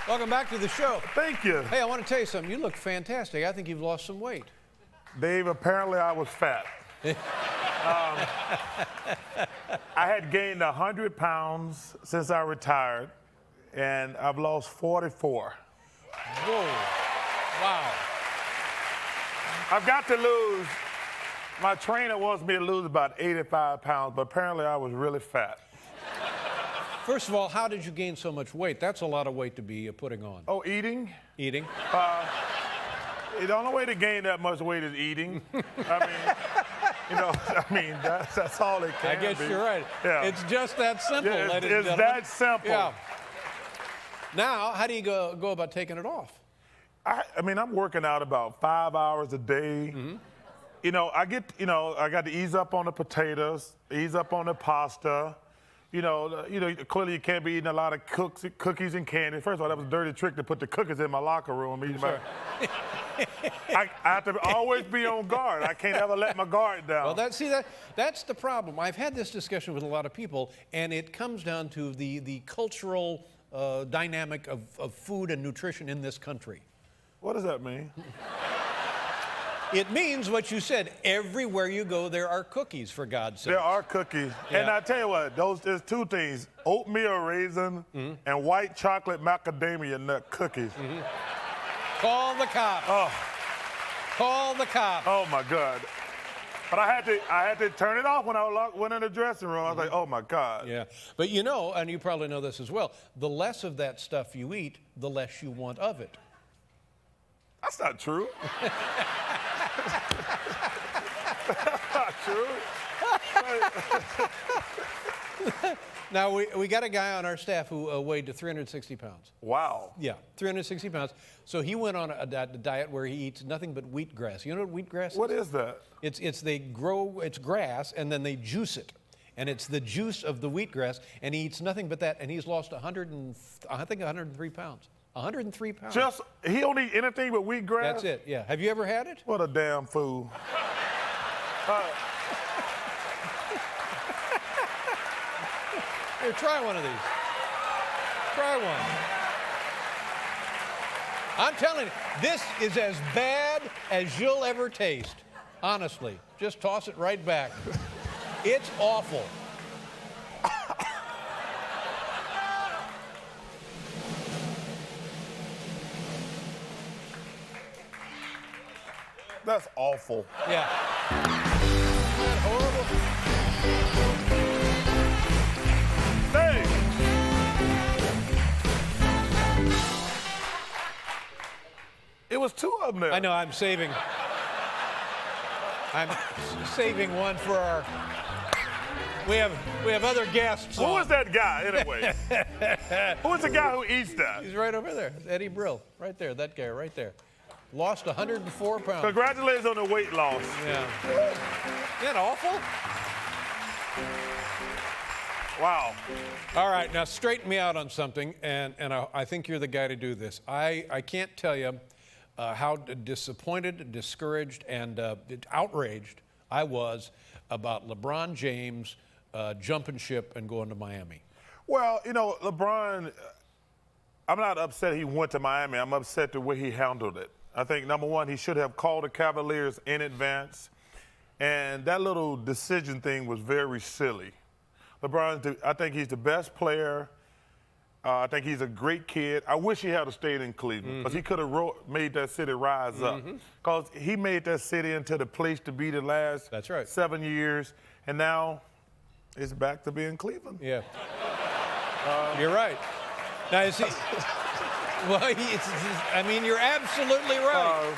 Welcome back to the show. Thank you. Hey, I want to tell you something. You look fantastic. I think you've lost some weight. Dave, apparently I was fat. I had gained 100 pounds since I retired, and I've lost 44. Whoa. Wow. I've got to lose. My trainer wants me to lose about 85 pounds, but apparently I was really fat. First of all, how did you gain so much weight? That's a lot of weight to be putting on. Oh, eating? Eating? The only way to gain that much weight is eating. That's all it can be. I guess you're right. Yeah. It's just that simple, Yeah, ladies and it's gentlemen. that simple. Yeah. Now, how do you go about taking it off? I'm working out about 5 hours a day. Mm-hmm. I got to ease up on the potatoes, ease up on the pasta. Clearly you can't be eating a lot of cookies and candy. First of all, that was a dirty trick to put the cookies in my locker room. I have to always be on guard. I can't ever let my guard down. Well, that's the problem. I've had this discussion with a lot of people, and it comes down to the cultural dynamic of food and nutrition in this country. What does that mean? It means what you said. Everywhere you go, there are cookies, for God's sake. There are cookies. Yeah. And I tell you what, there's two things, oatmeal raisin and white chocolate macadamia nut cookies. Call the cops. Oh. Call the cops. Oh, my God. But I had to turn it off when I went in the dressing room. I was like, oh, my God. Yeah. But you know, and you probably know this as well, the less of that stuff you eat, the less you want of it. That's not true. That's not true. Now, we got a guy on our staff who weighed to 360 pounds. Wow. Yeah, 360 pounds. So he went on a diet where he eats nothing but wheatgrass. You know what wheatgrass is? What is that? It's grass, and then they juice it. And it's the juice of the wheatgrass, and he eats nothing but that, and he's lost 103 pounds. 103 pounds. He don't eat anything but wheatgrass? That's it, yeah. Have you ever had it? What a damn fool. Here, try one of these. Try one. I'm telling you, this is as bad as you'll ever taste. Honestly, just toss it right back. It's awful. That's awful. Yeah. Isn't that horrible? Hey! It was two of them there. I know, I'm saving one for our... We have other guests. Who is that guy, anyway? Who is the guy who eats that? He's right over there. Eddie Brill. Right there. That guy right there. Lost 104 pounds. Congratulations on the weight loss. Yeah. Isn't that awful? Wow. All right, now straighten me out on something, and I think you're the guy to do this. I can't tell you how disappointed, discouraged, and outraged I was about LeBron James jumping ship and going to Miami. Well, LeBron, I'm not upset he went to Miami. I'm upset the way he handled it. I think, number one, he should have called the Cavaliers in advance. And that little decision thing was very silly. LeBron, I think he's the best player. I think he's a great kid. I wish he had stayed in Cleveland because he could have made that city rise up. Because he made that city into the place to be the last 7 years. And now it's back to being Cleveland. Yeah. You're right. Now, is he... Well, you're absolutely right.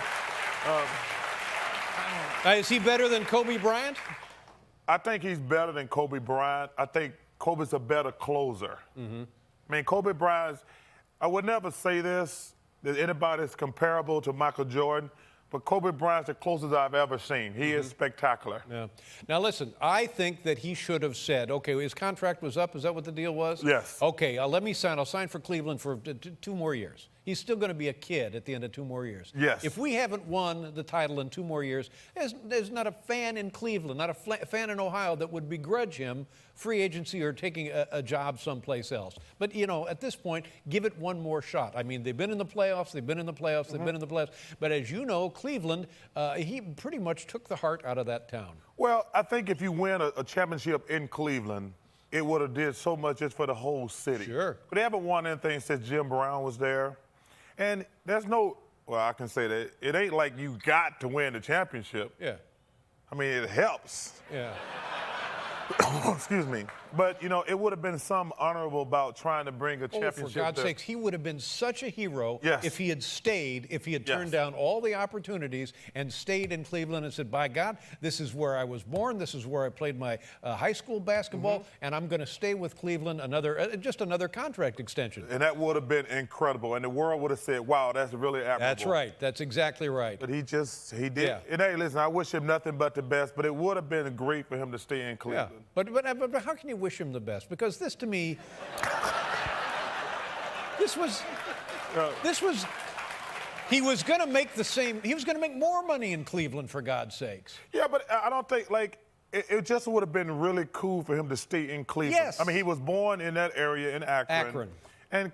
Is he better than Kobe Bryant? I think he's better than Kobe Bryant. I think Kobe's a better closer. Kobe Bryant, I would never say this, that anybody's comparable to Michael Jordan, but Kobe Bryant's the closest I've ever seen. He is spectacular. Yeah. Now, listen, I think that he should have said, okay, his contract was up. Is that what the deal was? Yes. Okay, let me sign. I'll sign for Cleveland for 2 more years. He's still going to be a kid at the end of 2 more years. Yes. If we haven't won the title in 2 more years, there's not a fan in Cleveland, not a fan in Ohio that would begrudge him free agency or taking a job someplace else. But, you know, at this point, give it one more shot. I mean, they've been in the playoffs, they've been in the playoffs, they've been in the playoffs. But as you know, Cleveland, he pretty much took the heart out of that town. Well, I think if you win a championship in Cleveland, it would have did so much just for the whole city. Sure. But they haven't won anything since Jim Brown was there. And there's no, well, I can say that it ain't like you got to win the championship. Yeah. I mean, it helps. Yeah. Excuse me. But, you know, it would have been some honorable about trying to bring a championship. Oh, for God's sakes, he would have been such a hero if he had stayed, if he had turned down all the opportunities and stayed in Cleveland and said, by God, this is where I was born, this is where I played my high school basketball, and I'm going to stay with Cleveland, just another contract extension. And that would have been incredible. And the world would have said, wow, that's really admirable. That's right. That's exactly right. But he did. Yeah. And hey, listen, I wish him nothing but the best, but it would have been great for him to stay in Cleveland. Yeah. But how can you wish him the best? Because this, to me, this was, he was going to make he was going to make more money in Cleveland, for God's sakes. Yeah, but I don't think, like, it just would have been really cool for him to stay in Cleveland. Yes. I mean, he was born in that area in Akron. And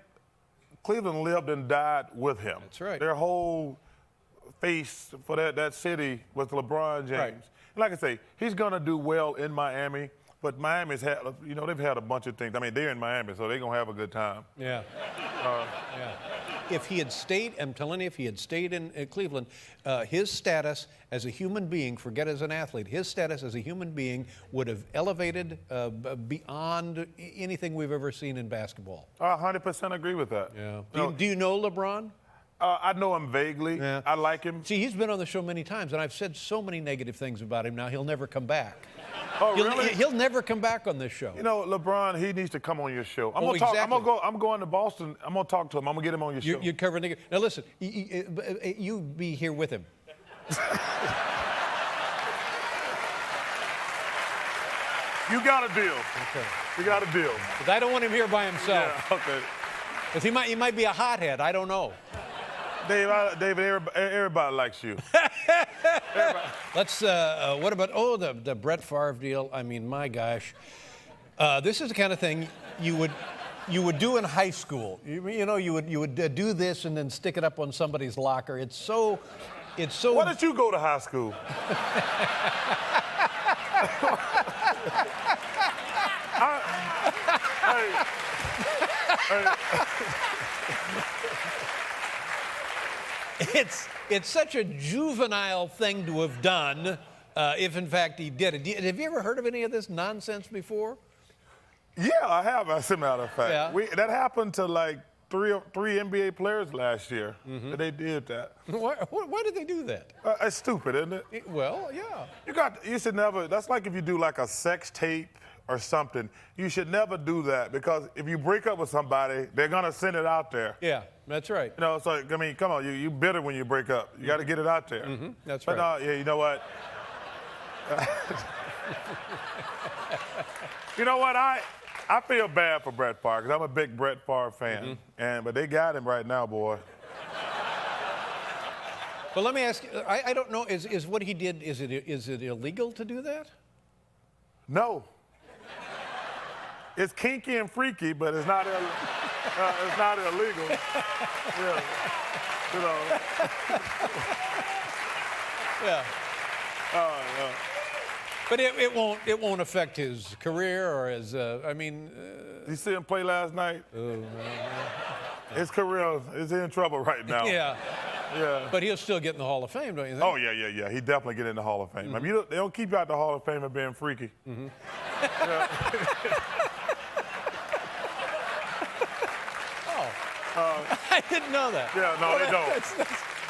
Cleveland lived and died with him. That's right. Their whole face for that city was LeBron James. Right. And like I say, he's going to do well in Miami. But Miami's had, you know, they've had a bunch of things. I mean, they're in Miami, so they're going to have a good time. Yeah. Yeah. If he had stayed, I'm telling you, if he had stayed in Cleveland, his status as a human being, forget as an athlete, his status as a human being would have elevated beyond anything we've ever seen in basketball. I 100% agree with that. Yeah. Do you know LeBron? I know him vaguely. Yeah. I like him. See, he's been on the show many times, and I've said so many negative things about him now, he'll never come back. Oh, really? He'll never come back on this show. You know, LeBron, he needs to come on your show. I'm going to Boston. I'm going to talk to him. I'm going to get him on your show. You cover nigga. Now listen, you be here with him. You got a deal. Okay. You got a deal. Because I don't want him here by himself. Yeah, okay. Because he might be a hothead. I don't know. David, everybody likes you. Let's, what about, the Brett Favre deal? I mean, my gosh. This is the kind of thing you would do in high school. You would do this and then stick it up on somebody's locker. It's so. Why did you go to high school? It's such a juvenile thing to have done, if in fact he did it. Have you ever heard of any of this nonsense before? Yeah, I have, as a matter of fact. Yeah. That happened to like three NBA players last year. They did that. Why did they do that? It's stupid, isn't it? Well, yeah. You should never, that's like if you do like a sex tape or something. You should never do that, because if you break up with somebody, they're going to send it out there. Yeah, that's right. You know, so, I mean, come on, you bitter when you break up. You got to get it out there. That's but right. But no, yeah, you know what? You know what? I feel bad for Brett Favre, because I'm a big Brett Favre fan. But they got him right now, boy. But let me ask you, I don't know, is what he did, is it illegal to do that? No. It's kinky and freaky, but it's not illegal. Yeah. You know. Yeah. Yeah. But it won't affect his career or his. Did you see him play last night? His career is in trouble right now. Yeah. Yeah. But he'll still get in the Hall of Fame, don't you think? Oh yeah. He definitely get in the Hall of Fame. I mean, they don't keep you out the Hall of Fame for being freaky. Yeah. I didn't know that. Yeah, no, they don't.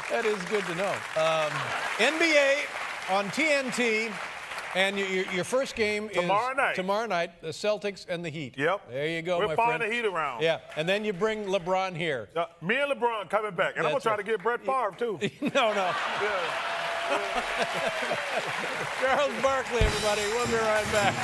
That is good to know. NBA on TNT, and your first game is tomorrow night, the Celtics and the Heat. Yep. There you go, We're my following friend. the Heat around. Yeah, and then you bring LeBron here. Me and LeBron coming back, and I'm going to try to get Brett Favre, too. No. Yeah. Charles Barkley, everybody. We'll be right back.